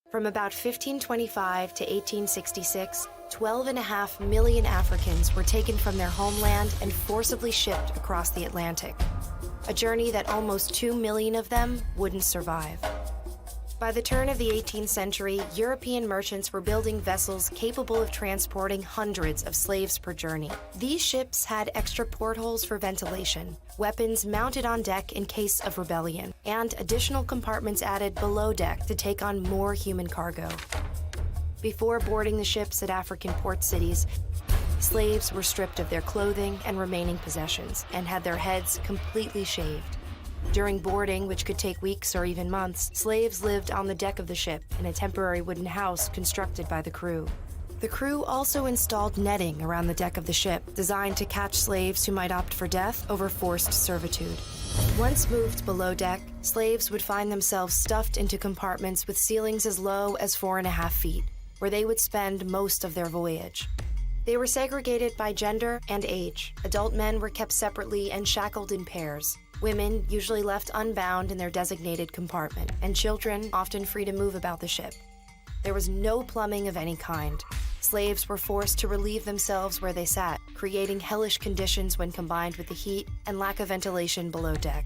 From about 1525 to 1866, 12.5 million Africans were taken from their homeland and forcibly shipped across the Atlantic, a journey that almost 2 million of them wouldn't survive. By the turn of the 18th century, European merchants were building vessels capable of transporting hundreds of slaves per journey. These ships had extra portholes for ventilation, weapons mounted on deck in case of rebellion, and additional compartments added below deck to take on more human cargo. Before boarding the ships at African port cities, slaves were stripped of their clothing and remaining possessions and had their heads completely shaved. During boarding, which could take weeks or even months, slaves lived on the deck of the ship in a temporary wooden house constructed by the crew. The crew also installed netting around the deck of the ship, designed to catch slaves who might opt for death over forced servitude. Once moved below deck, slaves would find themselves stuffed into compartments with ceilings as low as 4.5 feet, where they would spend most of their voyage. They were segregated by gender and age. Adult men were kept separately and shackled in pairs. Women usually left unbound in their designated compartment, and children often free to move about the ship. There was no plumbing of any kind. Slaves were forced to relieve themselves where they sat, creating hellish conditions when combined with the heat and lack of ventilation below deck.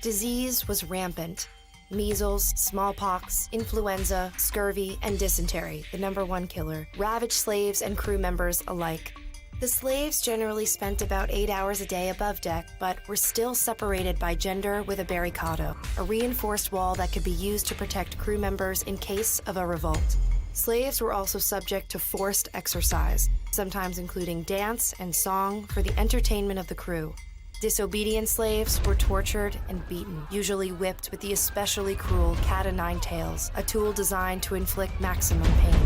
Disease was rampant. Measles, smallpox, influenza, scurvy, and dysentery, the #1 killer, ravaged slaves and crew members alike. The slaves generally spent about 8 hours a day above deck, but were still separated by gender with a barricado, a reinforced wall that could be used to protect crew members in case of a revolt. Slaves were also subject to forced exercise, sometimes including dance and song for the entertainment of the crew. Disobedient slaves were tortured and beaten, usually whipped with the especially cruel cat-o'-nine tails, a tool designed to inflict maximum pain.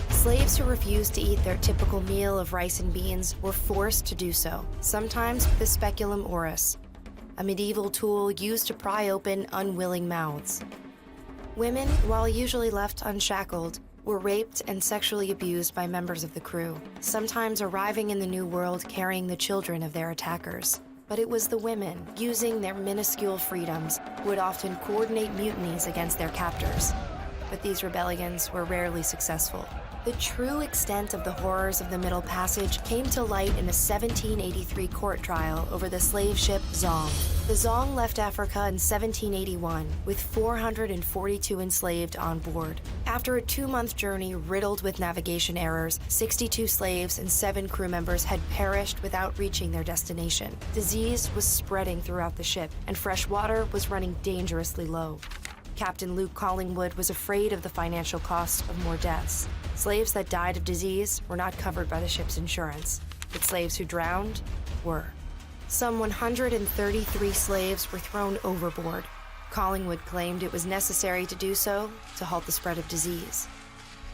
Slaves who refused to eat their typical meal of rice and beans were forced to do so, sometimes with the speculum oris, a medieval tool used to pry open unwilling mouths. Women, while usually left unshackled, were raped and sexually abused by members of the crew, sometimes arriving in the New World carrying the children of their attackers. But it was the women, using their minuscule freedoms, who would often coordinate mutinies against their captors. But these rebellions were rarely successful. The true extent of the horrors of the Middle Passage came to light in a 1783 court trial over the slave ship Zong. The Zong left Africa in 1781, with 442 enslaved on board. After a 2-month journey riddled with navigation errors, 62 slaves and 7 crew members had perished without reaching their destination. Disease was spreading throughout the ship, and fresh water was running dangerously low. Captain Luke Collingwood was afraid of the financial cost of more deaths. Slaves that died of disease were not covered by the ship's insurance, but slaves who drowned were. Some 133 slaves were thrown overboard. Collingwood claimed it was necessary to do so to halt the spread of disease.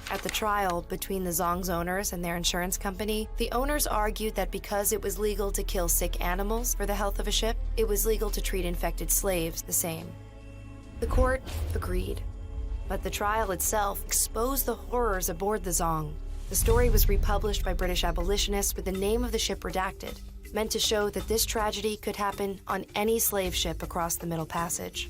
At the trial between the Zong's owners and their insurance company, the owners argued that because it was legal to kill sick animals for the health of a ship, it was legal to treat infected slaves the same. The court agreed, but the trial itself exposed the horrors aboard the Zong. The story was republished by British abolitionists with the name of the ship redacted, meant to show that this tragedy could happen on any slave ship across the Middle Passage.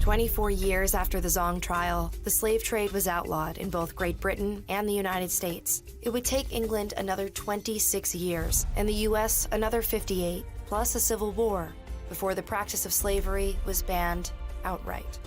24 years after the Zong trial, the slave trade was outlawed in both Great Britain and the United States. It would take England another 26 years, and the US another 58, plus a civil war, before the practice of slavery was banned outright.